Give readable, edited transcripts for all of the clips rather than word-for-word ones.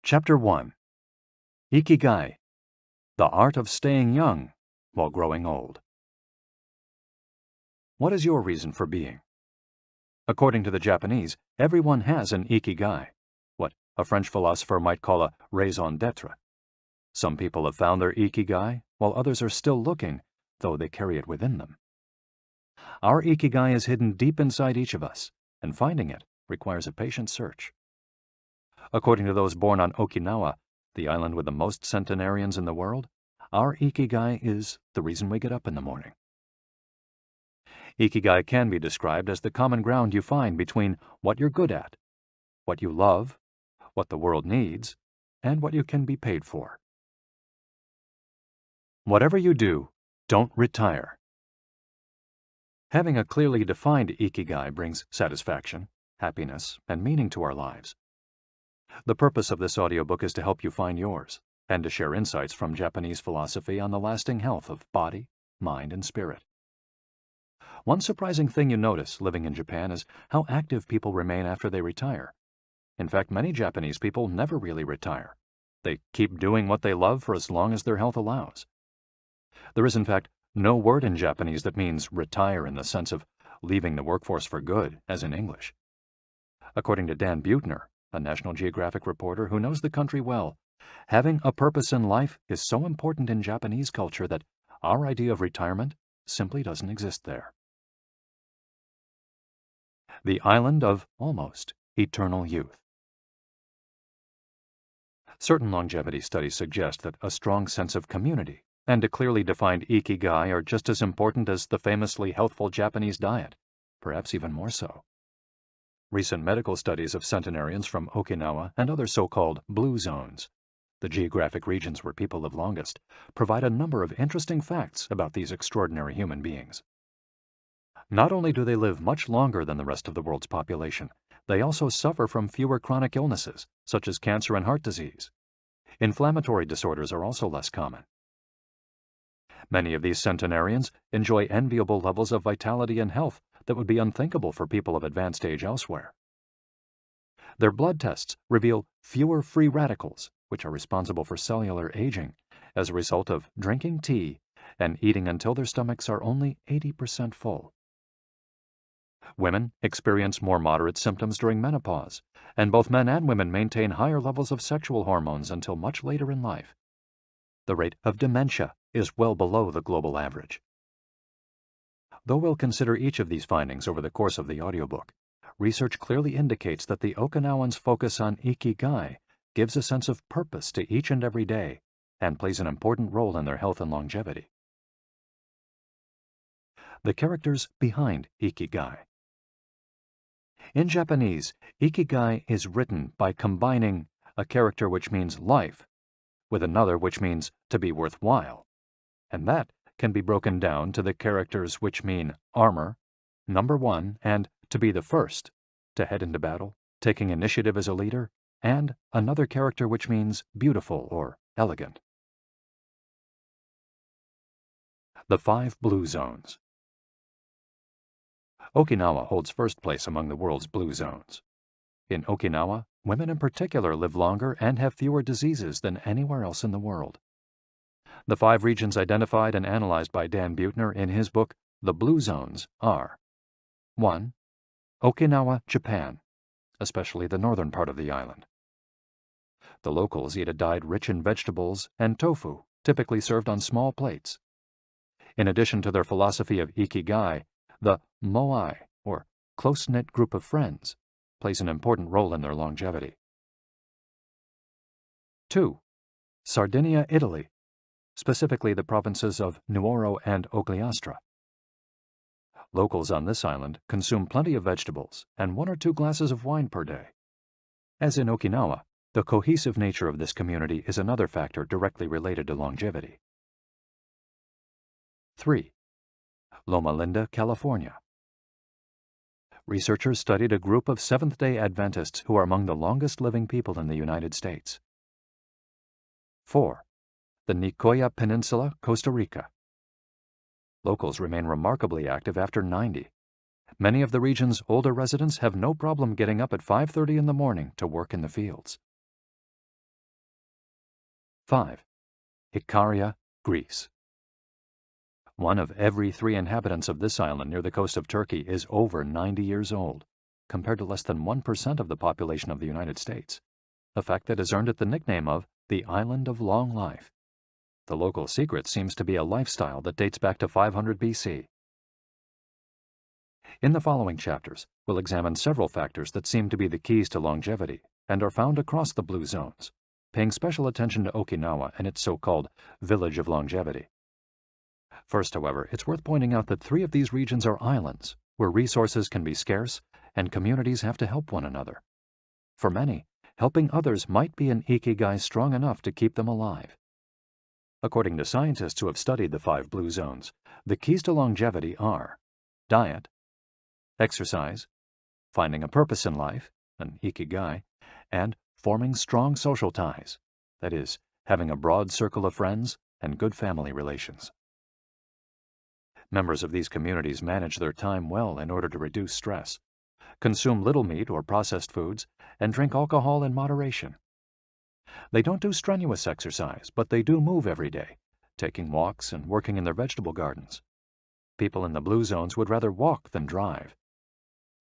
Chapter 1. Ikigai, the art of staying young while growing old. What is your reason for being? According to the Japanese, everyone has an ikigai, what a French philosopher might call a raison d'être. Some people have found their ikigai, while others are still looking, though they carry it within them. Our ikigai is hidden deep inside each of us, and finding it requires a patient search. According to those born on Okinawa, the island with the most centenarians in the world, our ikigai is the reason we get up in the morning. Ikigai can be described as the common ground you find between what you're good at, what you love, what the world needs, and what you can be paid for. Whatever you do, don't retire. Having a clearly defined ikigai brings satisfaction, happiness, and meaning to our lives. The purpose of this audiobook is to help you find yours, and to share insights from Japanese philosophy on the lasting health of body, mind, and spirit. One surprising thing you notice living in Japan is how active people remain after they retire. In fact, many Japanese people never really retire. They keep doing what they love for as long as their health allows. There is, in fact, no word in Japanese that means retire in the sense of leaving the workforce for good, as in English. According to Dan Buettner, a National Geographic reporter who knows the country well, having a purpose in life is so important in Japanese culture that our idea of retirement simply doesn't exist there. The island of almost eternal youth. Certain longevity studies suggest that a strong sense of community and a clearly defined ikigai are just as important as the famously healthful Japanese diet, perhaps even more so. Recent medical studies of centenarians from Okinawa and other so-called blue zones, the geographic regions where people live longest, provide a number of interesting facts about these extraordinary human beings. Not only do they live much longer than the rest of the world's population, they also suffer from fewer chronic illnesses, such as cancer and heart disease. Inflammatory disorders are also less common. Many of these centenarians enjoy enviable levels of vitality and health that would be unthinkable for people of advanced age elsewhere. Their blood tests reveal fewer free radicals, which are responsible for cellular aging, as a result of drinking tea and eating until their stomachs are only 80% full. Women experience more moderate symptoms during menopause, and both men and women maintain higher levels of sexual hormones until much later in life. The rate of dementia is well below the global average. Though we'll consider each of these findings over the course of the audiobook, research clearly indicates that the Okinawans' focus on ikigai gives a sense of purpose to each and every day and plays an important role in their health and longevity. The characters behind ikigai. In Japanese, ikigai is written by combining a character which means life with another which means to be worthwhile, and that can be broken down to the characters which mean armor, number one, and to be the first, to head into battle, taking initiative as a leader, and another character which means beautiful or elegant. The 5 blue zones. Okinawa holds first place among the world's blue zones. In Okinawa, women in particular live longer and have fewer diseases than anywhere else in the world. The 5 regions identified and analyzed by Dan Buettner in his book, The Blue Zones, are 1. Okinawa, Japan, especially the northern part of the island. The locals eat a diet rich in vegetables and tofu, typically served on small plates. In addition to their philosophy of ikigai, the moai, or close-knit group of friends, plays an important role in their longevity. 2. Sardinia, Italy, specifically the provinces of Nuoro and Ogliastra. Locals on this island consume plenty of vegetables and 1 or 2 glasses of wine per day. As in Okinawa, the cohesive nature of this community is another factor directly related to longevity. 3. Loma Linda, California. Researchers studied a group of Seventh-day Adventists who are among the longest living people in the United States. 4. The Nicoya Peninsula, Costa Rica. Locals remain remarkably active after 90. Many of the region's older residents have no problem getting up at 5:30 in the morning to work in the fields. 5. Ikaria, Greece. One of every 3 inhabitants of this island near the coast of Turkey is over 90 years old, compared to less than 1% of the population of the United States, a fact that has earned it the nickname of the Island of Long Life. The local secret seems to be a lifestyle that dates back to 500 BC. In the following chapters, we'll examine several factors that seem to be the keys to longevity and are found across the blue zones, paying special attention to Okinawa and its so-called Village of Longevity. First, however, it's worth pointing out that 3 of these regions are islands, where resources can be scarce and communities have to help one another. For many, helping others might be an Ikigai strong enough to keep them alive. According to scientists who have studied the 5 blue zones, the keys to longevity are diet, exercise, finding a purpose in life, an Ikigai, and forming strong social ties, that is, having a broad circle of friends and good family relations. Members of these communities manage their time well in order to reduce stress, consume little meat or processed foods, and drink alcohol in moderation. They don't do strenuous exercise, but they do move every day, taking walks and working in their vegetable gardens. People in the blue zones would rather walk than drive.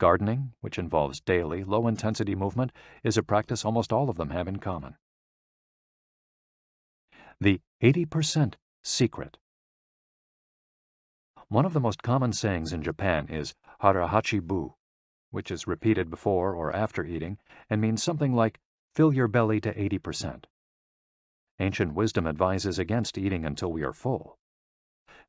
Gardening, which involves daily, low-intensity movement, is a practice almost all of them have in common. The 80% secret. One of the most common sayings in Japan is harahachi-bu, which is repeated before or after eating and means something like, fill your belly to 80%. Ancient wisdom advises against eating until we are full.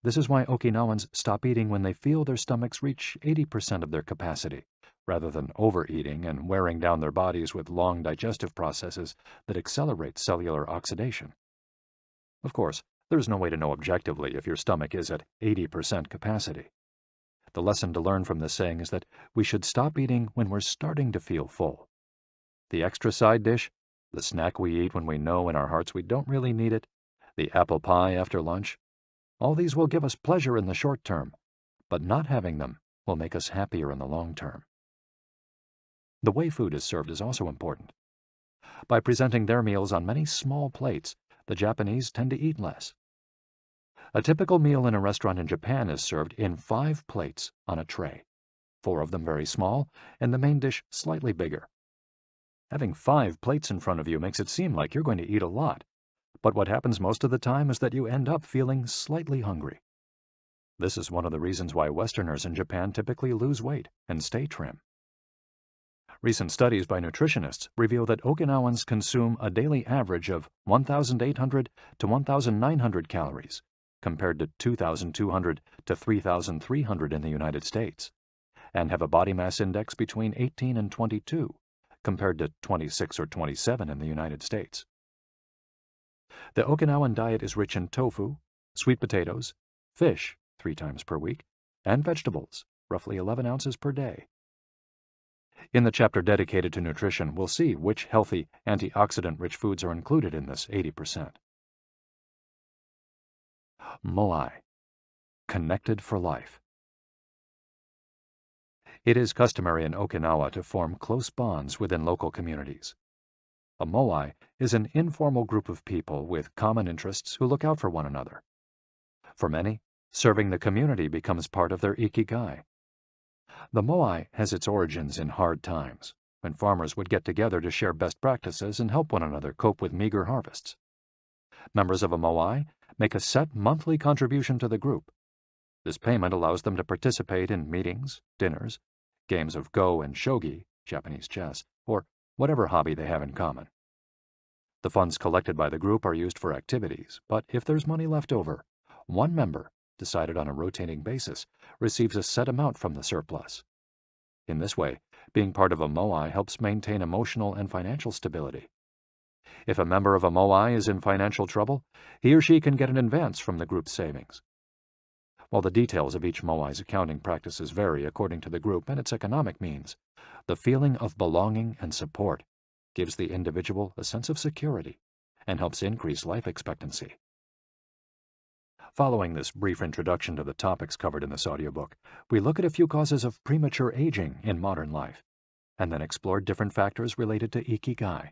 This is why Okinawans stop eating when they feel their stomachs reach 80% of their capacity, rather than overeating and wearing down their bodies with long digestive processes that accelerate cellular oxidation. Of course, there's no way to know objectively if your stomach is at 80% capacity. The lesson to learn from this saying is that we should stop eating when we're starting to feel full. The extra side dish, the snack we eat when we know in our hearts we don't really need it, the apple pie after lunch, all these will give us pleasure in the short term, but not having them will make us happier in the long term. The way food is served is also important. By presenting their meals on many small plates, the Japanese tend to eat less. A typical meal in a restaurant in Japan is served in 5 plates on a tray, 4 of them very small, and the main dish slightly bigger. Having 5 plates in front of you makes it seem like you're going to eat a lot, but what happens most of the time is that you end up feeling slightly hungry. This is one of the reasons why Westerners in Japan typically lose weight and stay trim. Recent studies by nutritionists reveal that Okinawans consume a daily average of 1,800 to 1,900 calories, compared to 2,200 to 3,300 in the United States, and have a body mass index between 18 and 22, compared to 26 or 27 in the United States. The Okinawan diet is rich in tofu, sweet potatoes, fish 3 times per week, and vegetables, roughly 11 ounces per day. In the chapter dedicated to nutrition, we'll see which healthy, antioxidant-rich foods are included in this 80%. Moai, connected for life. It is customary in Okinawa to form close bonds within local communities. A moai is an informal group of people with common interests who look out for one another. For many, serving the community becomes part of their Ikigai. The moai has its origins in hard times, when farmers would get together to share best practices and help one another cope with meager harvests. Members of a moai make a set monthly contribution to the group. This payment allows them to participate in meetings, dinners, games of go and shogi, Japanese chess, or whatever hobby they have in common. The funds collected by the group are used for activities, but if there's money left over, one member, decided on a rotating basis, receives a set amount from the surplus. In this way, being part of a moai helps maintain emotional and financial stability. If a member of a moai is in financial trouble, he or she can get an advance from the group's savings. While the details of each moai's accounting practices vary according to the group and its economic means, the feeling of belonging and support gives the individual a sense of security and helps increase life expectancy. Following this brief introduction to the topics covered in this audiobook, we look at a few causes of premature aging in modern life, and then explore different factors related to Ikigai.